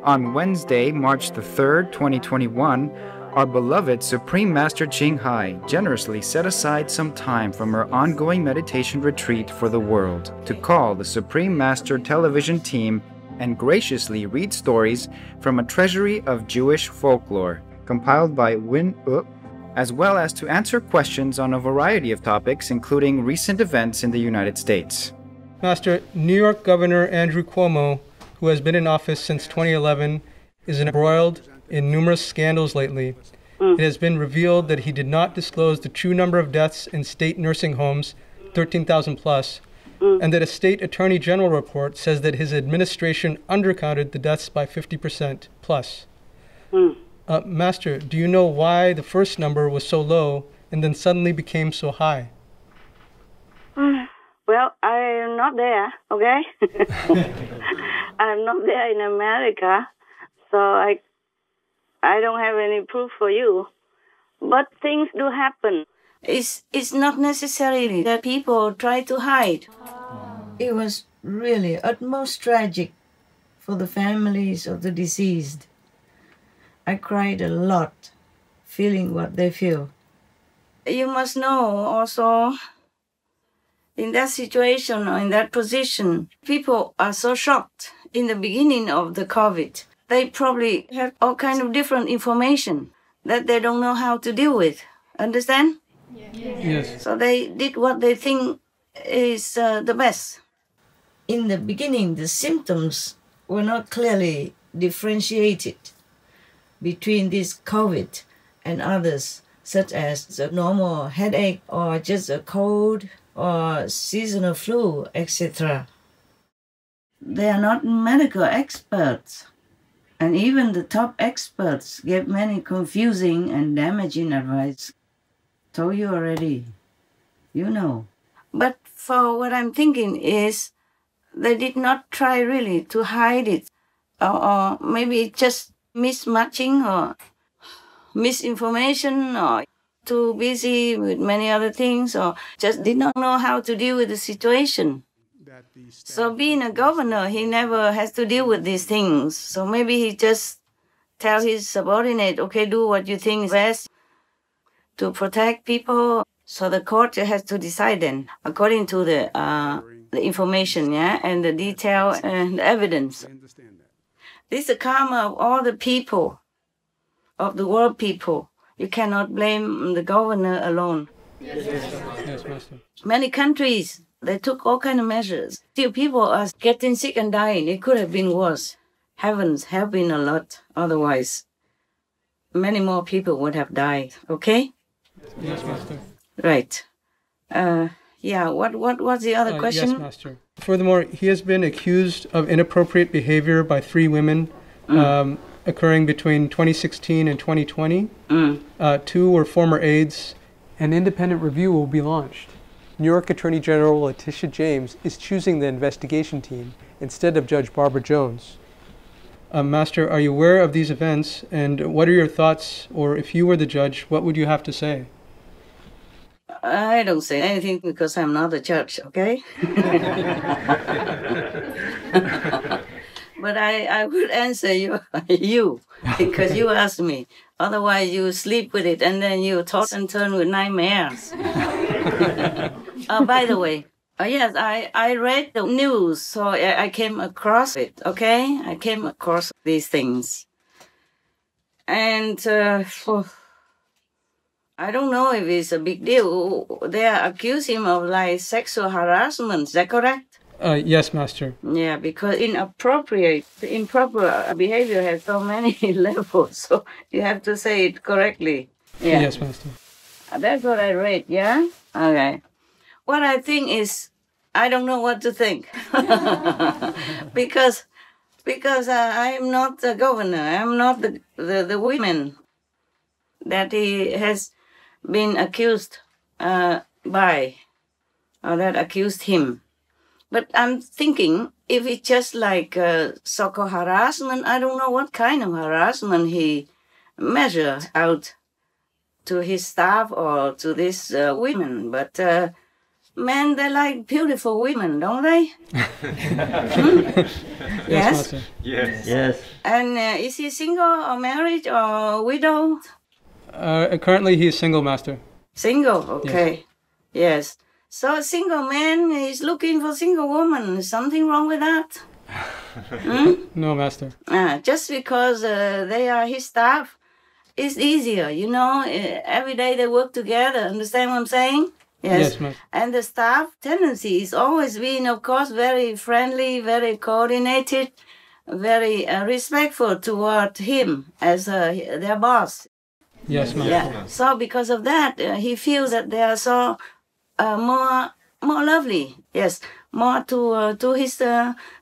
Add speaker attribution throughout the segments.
Speaker 1: On Wednesday, March the 3rd, 2021, our beloved Supreme Master Ching Hai generously set aside some time from her ongoing meditation retreat for the world to call the Supreme Master television team and graciously read stories from a treasury of Jewish folklore compiled by Win Up, as well as to answer questions on a variety of topics, including recent events in the United States.
Speaker 2: Master, New York Governor Andrew Cuomo, who has been in office since 2011, is embroiled in numerous scandals lately. It has been revealed that he did not disclose the true number of deaths in state nursing homes, 13,000 plus, and that a state attorney general report says that his administration undercounted the deaths by 50% plus. Master, do you know why the first number was so low and then suddenly became so high?
Speaker 3: Well, I'm not there, okay? I'm not there in America, so I don't have any proof for you. But things do happen. It's not necessarily that people try to hide.
Speaker 4: It was really utmost tragic for the families of the deceased. I cried a lot, feeling what they feel.
Speaker 3: You must know also, in that situation or in that position, people are so shocked in the beginning of the COVID. They probably have all kind of different information that they don't know how to deal with. Understand?
Speaker 2: Yes.
Speaker 3: So they did what they think is the best.
Speaker 4: In the beginning, the symptoms were not clearly differentiated between this COVID and others, such as the normal headache or just a cold or seasonal flu, etc.
Speaker 3: They are not medical experts. And even the top experts gave many confusing and damaging advice. Told you already. You know. But for what I'm thinking is, they did not try really to hide it. Or maybe just mismatching or misinformation or too busy with many other things or just did not know how to deal with the situation. So being a governor, he never has to deal with these things. So maybe he just tells his subordinate, okay, do what you think is best to protect people. So the court has to decide then, according to the information, yeah, and the detail and the evidence. This is the karma of all the people, of the world people. You cannot blame the governor alone.
Speaker 2: Yes, Master.
Speaker 3: Many countries, they took all kind of measures. Still, people are getting sick and dying. It could have been worse. Heavens have been a lot. Otherwise, many more people would have died. Okay?
Speaker 2: Yes, Master.
Speaker 3: Right. Yeah, what was the other question?
Speaker 2: Yes, Master. Furthermore, he has been accused of inappropriate behavior by 3 women occurring between 2016 and 2020. 2 were former aides. An independent review will be launched. New York Attorney General Letitia James is choosing the investigation team instead of Judge Barbara Jones. Master, are you aware of these events, and what are your thoughts, or if you were the judge, what would you have to say?
Speaker 3: I don't say anything because I'm not a judge, okay? But I would answer you because you asked me. Otherwise, you sleep with it and then you toss and turn with nightmares. By the way, yes, I read the news, so I came across it, okay? I came across these things. And I don't know if it's a big deal. They accuse him of like sexual harassment. Is that correct?
Speaker 2: Yes, Master.
Speaker 3: Yeah, because improper behavior has so many levels, so you have to say it correctly. Yeah.
Speaker 2: Yes, Master.
Speaker 3: That's what I read, yeah? Okay. What I think is, I don't know what to think. because I'm not the governor. I'm not the women that he has been accused by, or that accused him. But I'm thinking, if it's just like so-called harassment, I don't know what kind of harassment he measured out to his staff or to these women. But Men, they like beautiful women, don't they?
Speaker 2: Yes,
Speaker 3: Yes?
Speaker 2: Master.
Speaker 5: Yes.
Speaker 3: And is he single or married or widow?
Speaker 2: Currently, he is single, Master.
Speaker 3: Single, okay. Yes. So a single man is looking for single woman. Is something wrong with that?
Speaker 2: No, Master.
Speaker 3: Just because they are his staff, it's easier, you know. Every day they work together. Understand what I'm saying?
Speaker 2: Yes, Master.
Speaker 3: And the staff tendency is always being, of course, very friendly, very coordinated, very respectful toward him as their boss.
Speaker 2: Yes, Master.
Speaker 3: Yeah. So because of that, he feels that they are so more lovely. Yes, more to his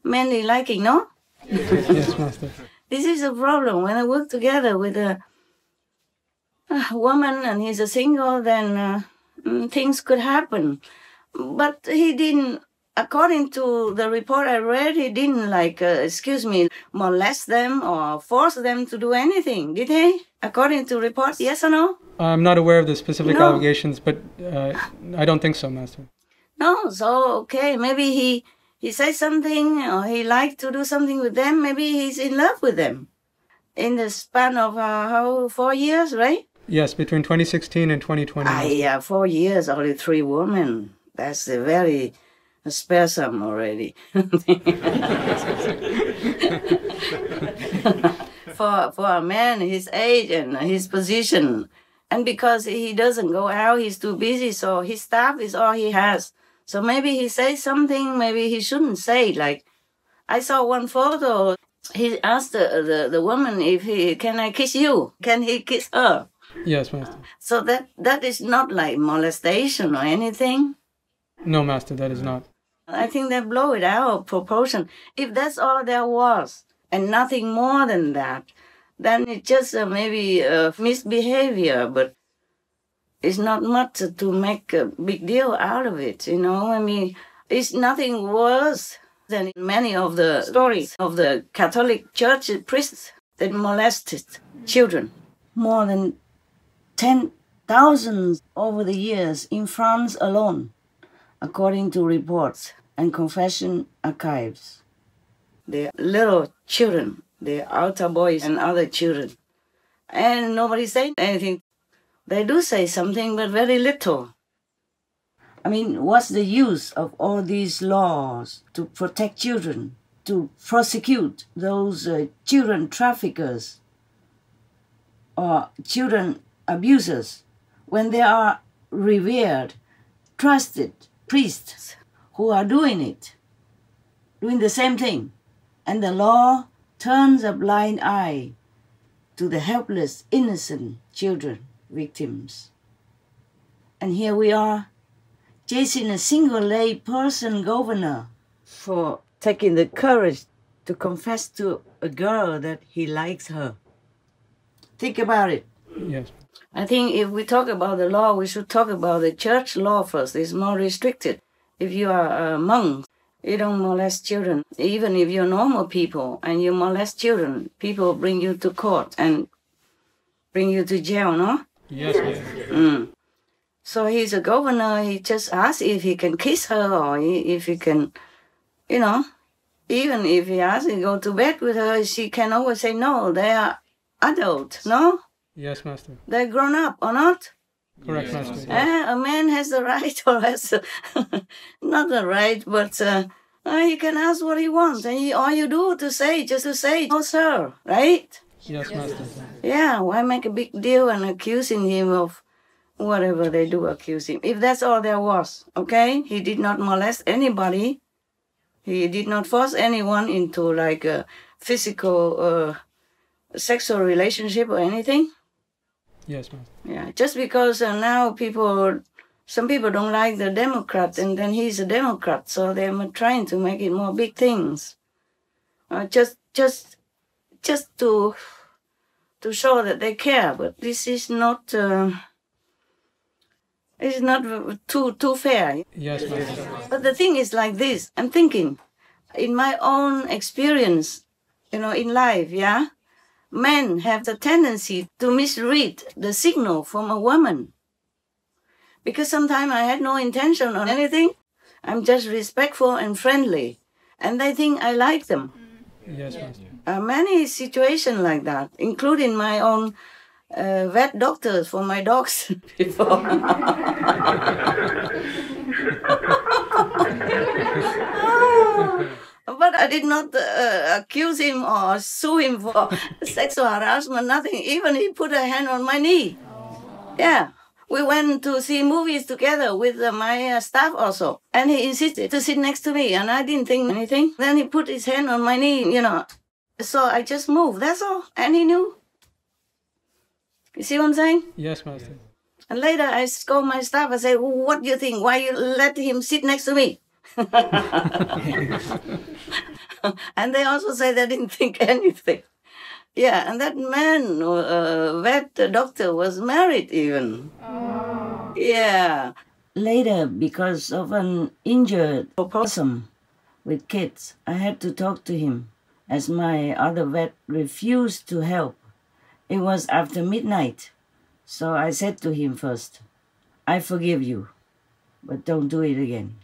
Speaker 3: manly liking. No.
Speaker 2: Yes, Master.
Speaker 3: This is a problem when I work together with a woman and he's a single. Then things could happen. But he didn't. According to the report I read, he didn't molest them or force them to do anything, did he? According to reports, yes or no?
Speaker 2: I'm not aware of the specific
Speaker 3: No.
Speaker 2: allegations, but I don't think so, Master.
Speaker 3: No, so okay, maybe he says something or he liked to do something with them. Maybe he's in love with them. In the span of 4 years, right?
Speaker 2: Yes, between 2016 and 2020. Master.
Speaker 3: 4 years, only 3 women. That's a very sparesome already. for a man his age and his position. And because he doesn't go out, he's too busy, so his staff is all he has. So maybe he says something, maybe he shouldn't say. Like, I saw one photo, he asked the woman if can I kiss you? Can he kiss her?
Speaker 2: Yes, Master.
Speaker 3: So that is not like molestation or anything.
Speaker 2: No, Master, that is not.
Speaker 3: I think they blow it out of proportion. If that's all there was, and nothing more than that, then it's just maybe misbehavior, but it's not much to make a big deal out of it, you know? I mean, it's nothing worse than many of the stories of the Catholic Church priests that molested children. More than 10,000 over the years in France alone, according to reports and confession archives. The little children, the altar boys and other children. And nobody said anything. They do say something, but very little. I mean, what's the use of all these laws to protect children, to prosecute those children traffickers or children abusers, when there are revered, trusted priests who are doing it, doing the same thing, and the law turns a blind eye to the helpless, innocent children, victims. And here we are, chasing a single lay person governor for taking the courage to confess to a girl that he likes her. Think about it.
Speaker 2: Yes.
Speaker 3: I think if we talk about the law, we should talk about the church law first. It's more restricted. If you are a monk, you don't molest children. Even if you're normal people and you molest children, people bring you to court and bring you to jail, no?
Speaker 2: Yes, Master.
Speaker 3: So he's a governor. He just asks if he can kiss her or if he can, you know, even if he asks to go to bed with her, she can always say no. They are adult, no?
Speaker 2: Yes, Master.
Speaker 3: They're grown up or not?
Speaker 2: Correct, Master.
Speaker 3: A man has the right, or has not the right, but he can ask what he wants, and all you do just to say, "Oh, sir," right?
Speaker 2: Yes, Master.
Speaker 3: Yeah, why make a big deal and accusing him of whatever they do accuse him? If that's all there was, okay? He did not molest anybody. He did not force anyone into like a physical, sexual relationship or anything.
Speaker 2: Yes, Master.
Speaker 3: Yeah, just because now some people don't like the Democrat, and then he's a Democrat, so they're trying to make it more big things. Just to show that they care, but this is not. It's not too fair.
Speaker 2: Yes, Master.
Speaker 3: But the thing is like this. I'm thinking, in my own experience, in life, yeah. Men have the tendency to misread the signal from a woman. Because sometimes I had no intention on anything. I'm just respectful and friendly. And they think I like them.
Speaker 2: Yes, Master.
Speaker 3: Many situations like that, including my own vet doctors for my dogs before. But I did not accuse him or sue him for sexual harassment, nothing. Even he put a hand on my knee. Yeah. We went to see movies together with my staff also. And he insisted to sit next to me, and I didn't think anything. Then he put his hand on my knee, you know. So I just moved, that's all. And he knew. You see what I'm saying?
Speaker 2: Yes, Master.
Speaker 3: And later I scold my staff. I say, what do you think? Why you let him sit next to me? And they also say they didn't think anything. Yeah, and that man, vet doctor, was married even. Oh. Yeah. Later, because of an injured opossum with kids, I had to talk to him, as my other vet refused to help. It was after midnight, so I said to him first, I forgive you, but don't do it again.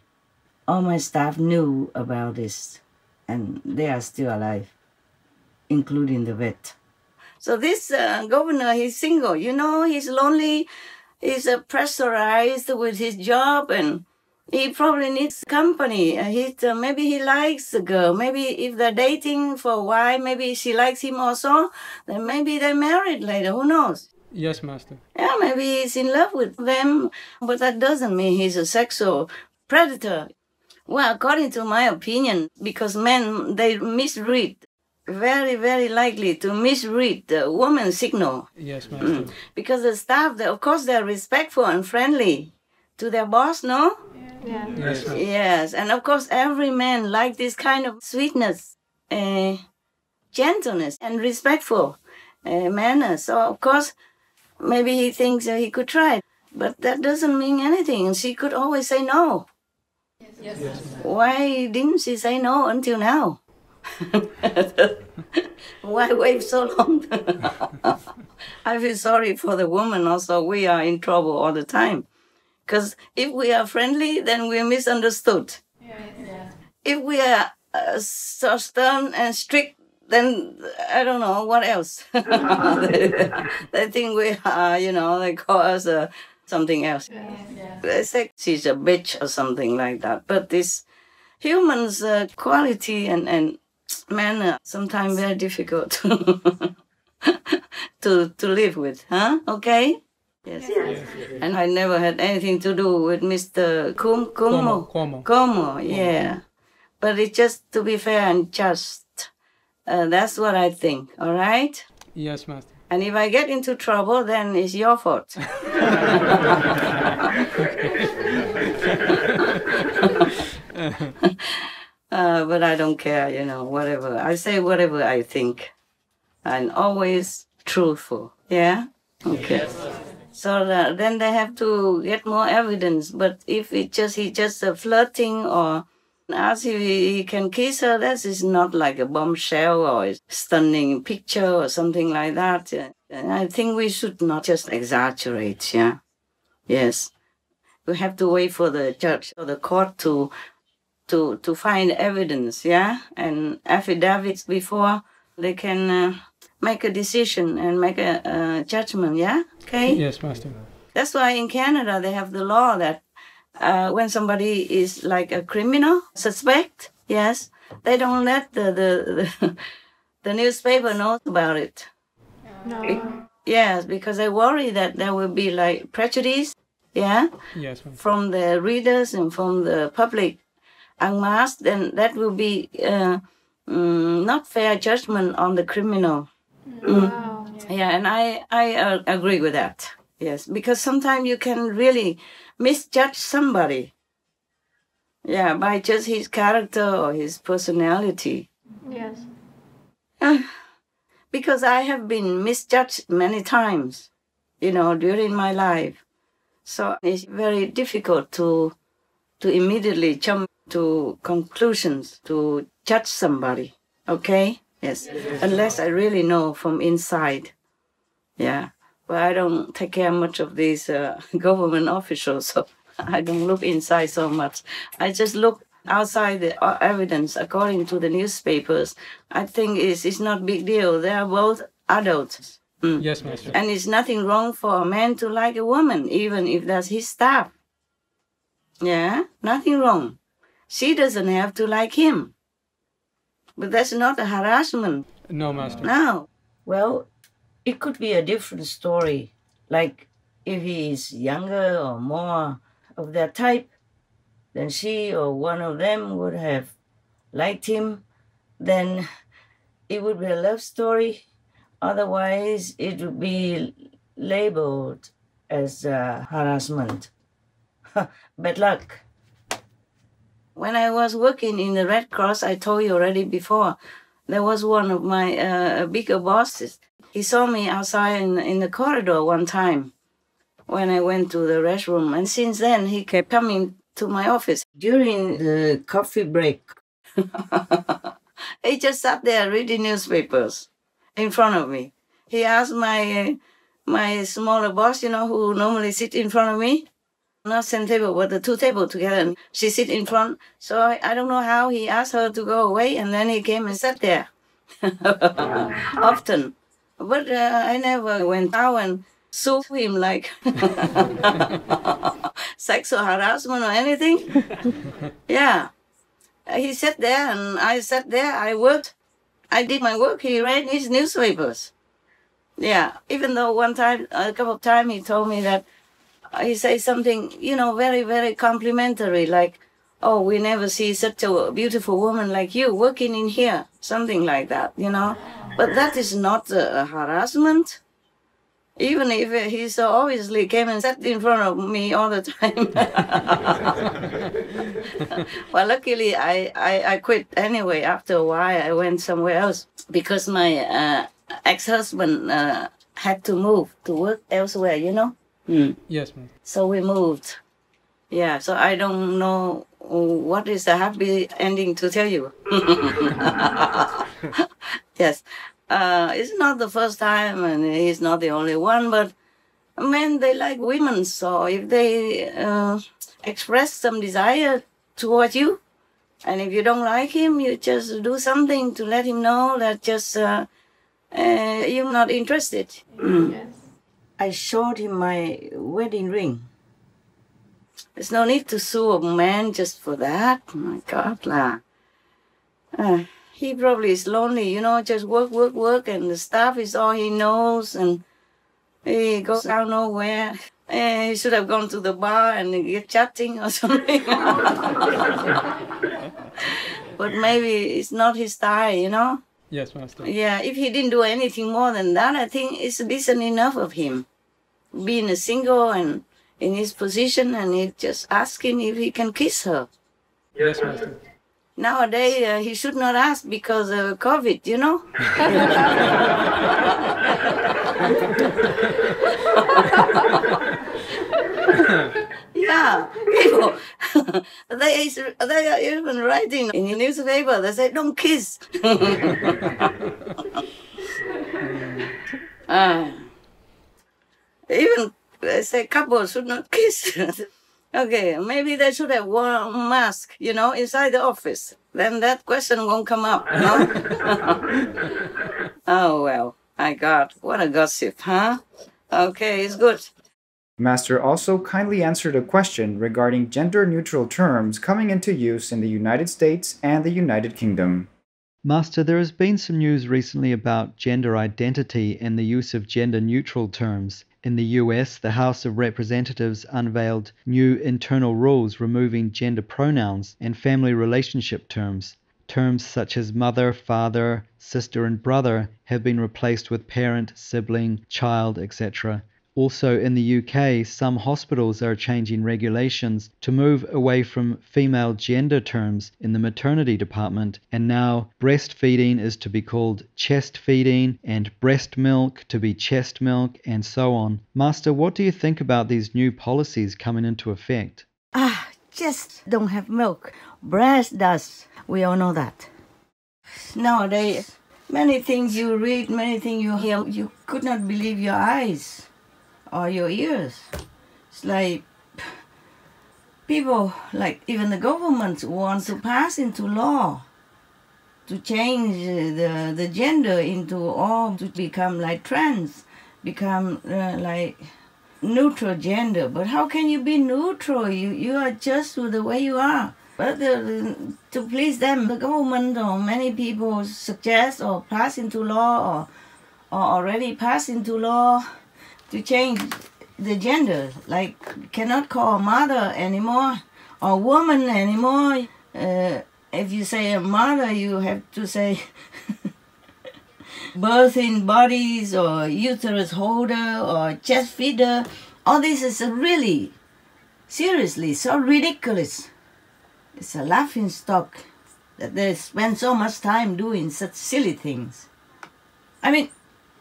Speaker 3: All my staff knew about this, and they are still alive, including the vet. So this governor, he's single. You know, he's lonely. He's pressurized with his job, and he probably needs company. Maybe he likes the girl. Maybe if they're dating for a while, maybe she likes him also. Then maybe they're married later. Who knows?
Speaker 2: Yes, Master.
Speaker 3: Yeah, maybe he's in love with them, but that doesn't mean he's a sexual predator. Well, according to my opinion, because men, they misread, very, very likely to misread the woman's signal.
Speaker 2: Yes, Master.
Speaker 3: Because the staff, of course, they're respectful and friendly to their boss, no?
Speaker 2: Yeah. Yes, Master.
Speaker 3: Yes, and of course, every man likes this kind of sweetness, gentleness, and respectful manners. So, of course, maybe he thinks he could try, but that doesn't mean anything. She could always say no.
Speaker 2: Yes.
Speaker 3: Why didn't she say no until now? Why wait so long? I feel sorry for the woman also. We are in trouble all the time. Because if we are friendly, then we're misunderstood. Yeah. If we are so stern and strict, then I don't know what else. They think we are, they call us something else. Yeah. They say she's a bitch or something like that. But this humans' quality and manner sometimes very difficult to live with, huh? Okay? Yes. And I never had anything to do with Mr. Cuomo, yeah. But it's just to be fair and just. That's what I think, all right?
Speaker 2: Yes, Master.
Speaker 3: And if I get into trouble, then it's your fault. But I don't care, whatever. I say whatever I think. And always truthful, yeah? Okay. Yes. So then they have to get more evidence. But if he's just flirting or ask if he can kiss her, that is not like a bombshell or a stunning picture or something like that. I think we should not just exaggerate, yeah? Yes. We have to wait for the judge or the court to find evidence, yeah? And affidavits before they can make a decision and make a judgment, yeah? Okay?
Speaker 2: Yes, Master.
Speaker 3: That's why in Canada they have the law that when somebody is like a criminal, suspect, yes, they don't let the newspaper know about it. No. Yes, because they worry that there will be like prejudice, yeah,
Speaker 2: yes,
Speaker 3: from the readers and from the public en masse, then that will be not fair judgment on the criminal.
Speaker 5: Wow.
Speaker 3: Yeah, and I agree with that. Yes, because sometimes you can really misjudge somebody. Yeah, by just his character or his personality.
Speaker 5: Yes.
Speaker 3: Because I have been misjudged many times, during my life. So it's very difficult to immediately jump to conclusions, to judge somebody. Okay? Yes. Unless I really know from inside. Yeah. But I don't take care much of these government officials, so I don't look inside so much. I just look outside the evidence according to the newspapers. I think it's not big deal. They are both adults.
Speaker 2: Yes, Master.
Speaker 3: And it's nothing wrong for a man to like a woman, even if that's his staff. Yeah, nothing wrong. She doesn't have to like him. But that's not a harassment.
Speaker 2: No, Master.
Speaker 3: No.
Speaker 4: Well, it could be a different story. Like if he is younger or more of that type, then she or one of them would have liked him, then it would be a love story. Otherwise, it would be labeled as harassment. Bad luck.
Speaker 3: When I was working in the Red Cross, I told you already before, there was one of my bigger bosses. He saw me outside in the corridor one time when I went to the restroom. And since then, he kept coming to my office.
Speaker 4: During the coffee break,
Speaker 3: he just sat there reading newspapers in front of me. He asked my smaller boss, who normally sit in front of me, not same table, but the two tables together, and she sit in front. So I don't know how he asked her to go away, and then he came and sat there often. But I never went out and sue him like sexual harassment or anything. Yeah. He sat there and I sat there. I worked. I did my work. He read his newspapers. Yeah. Even though one time, a couple of times, he told me that he said something, very, very complimentary, like, oh, we never see such a beautiful woman like you working in here. Something like that, But that is not a harassment. Even if he so obviously came and sat in front of me all the time. Well, luckily, I quit anyway. After a while, I went somewhere else because my ex-husband had to move to work elsewhere,
Speaker 2: Yes, ma'am.
Speaker 3: So we moved. Yeah, so I don't know what is the happy ending to tell you. Yes. It's not the first time, and he's not the only one, but men, they like women, so if they express some desire toward you, and if you don't like him, you just do something to let him know that just you're not interested.
Speaker 4: Yes. I showed him my wedding ring.
Speaker 3: There's no need to sue a man just for that. Oh my God, lah. He probably is lonely, just work, and the staff is all he knows, and he goes out nowhere. He should have gone to the bar and get chatting or something. But maybe it's not his style,
Speaker 2: Yes, Master.
Speaker 3: Yeah, if he didn't do anything more than that, I think it's decent enough of him. Being a single and in his position, and he's just asking if he can kiss her.
Speaker 2: Yes, Master.
Speaker 3: Nowadays, he should not ask because of COVID, Yeah, people, they are even writing in the newspaper, they say, don't kiss. Even they say couples should not kiss. Okay, maybe they should have worn a mask, inside the office. Then that question won't come up, Oh, well, my God, what a gossip, huh? Okay, it's good.
Speaker 1: Master also kindly answered a question regarding gender-neutral terms coming into use in the United States and the United Kingdom.
Speaker 5: Master, there has been some news recently about gender identity and the use of gender-neutral terms. In the US, the House of Representatives unveiled new internal rules removing gender pronouns and family relationship terms. Terms such as mother, father, sister, and brother have been replaced with parent, sibling, child, etc. Also in the UK, some hospitals are changing regulations to move away from female gender terms in the maternity department, and now breastfeeding is to be called chest feeding and breast milk to be chest milk, and so on. Master, what do you think about these new policies coming into effect?
Speaker 4: Chest don't have milk. Breast does. We all know that.
Speaker 3: Nowadays, many things you read, many things you hear, you could not believe your eyes. or your ears. It's like people, like even the government, want to pass into law to change the gender into all to become like trans, become like neutral gender. But how can you be neutral? You are just the way you are. But to please them, the government or many people suggest or pass into law or already pass into law to change the gender. Like cannot call mother anymore or woman anymore. If you say a mother, you have to say birthing bodies or uterus holder or chest feeder. All this is really, seriously, so ridiculous. It's a laughing stock that they spend so much time doing such silly things. I mean,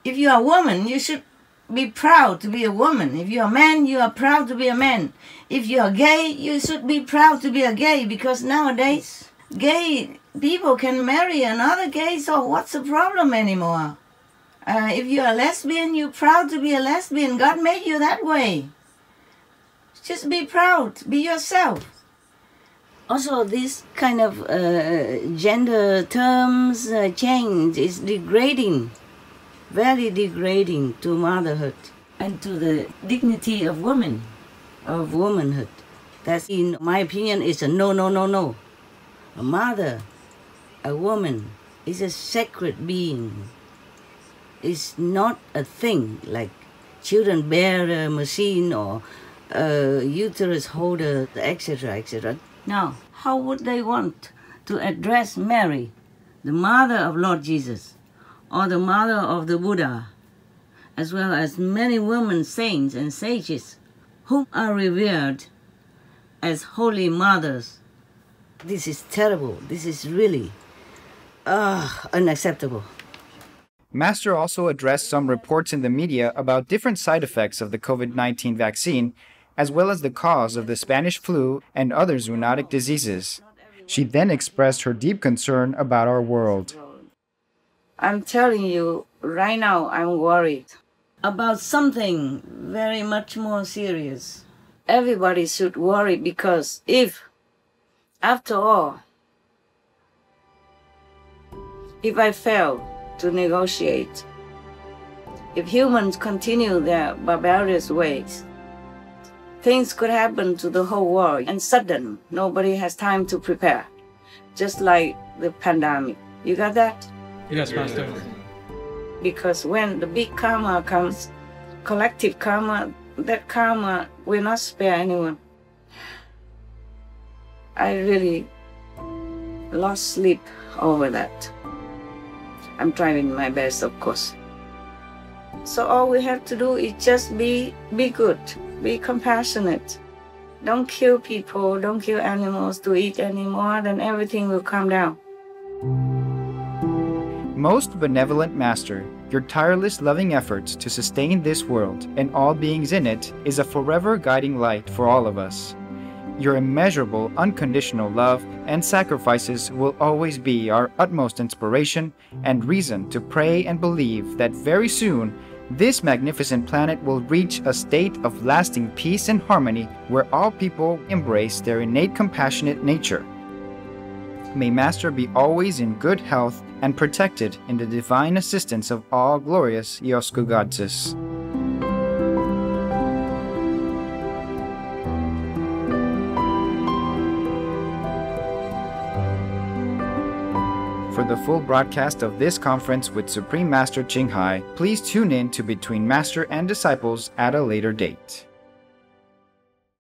Speaker 3: if you are a woman, you should be proud to be a woman. If you are a man, you are proud to be a man. If you are gay, you should be proud to be a gay, because nowadays gay people can marry another gay, so what's the problem anymore? If you're a lesbian, you're proud to be a lesbian. God made you that way. Just be proud, be yourself. Also, this kind of gender terms change is degrading, very degrading to motherhood and to the dignity of women, of womanhood. That, in my opinion, is a no, no, no, no. A mother, a woman, is a sacred being. It's not a thing like children bearer machine or uterus holder, etc., etc. Now, how would they want to address Mary, the mother of Lord Jesus, or the mother of the Buddha, as well as many women saints and sages whom are revered as holy mothers? This is terrible. This is really unacceptable.
Speaker 1: Master also addressed some reports in the media about different side effects of the COVID-19 vaccine, as well as the cause of the Spanish flu and other zoonotic diseases. She then expressed her deep concern about our world.
Speaker 3: I'm telling you, right now I'm worried about something very much more serious. Everybody should worry, because if, after all, if I fail to negotiate, if humans continue their barbarous ways, things could happen to the whole world, and sudden, nobody has time to prepare, just like the pandemic. You got that?
Speaker 2: Yes, Master.
Speaker 3: Because when the big karma comes, collective karma, that karma will not spare anyone. I really lost sleep over that. I'm trying my best, of course. So all we have to do is just be good. Be compassionate. Don't kill people, don't kill animals to eat anymore, then everything will calm down.
Speaker 1: Most benevolent Master, your tireless loving efforts to sustain this world and all beings in it is a forever guiding light for all of us. Your immeasurable, unconditional love and sacrifices will always be our utmost inspiration and reason to pray and believe that very soon this magnificent planet will reach a state of lasting peace and harmony where all people embrace their innate compassionate nature. May Master be always in good health and protected in the divine assistance of all glorious Yosku Goddesses. For the full broadcast of this conference with Supreme Master Ching Hai, please tune in to Between Master and Disciples at a later date.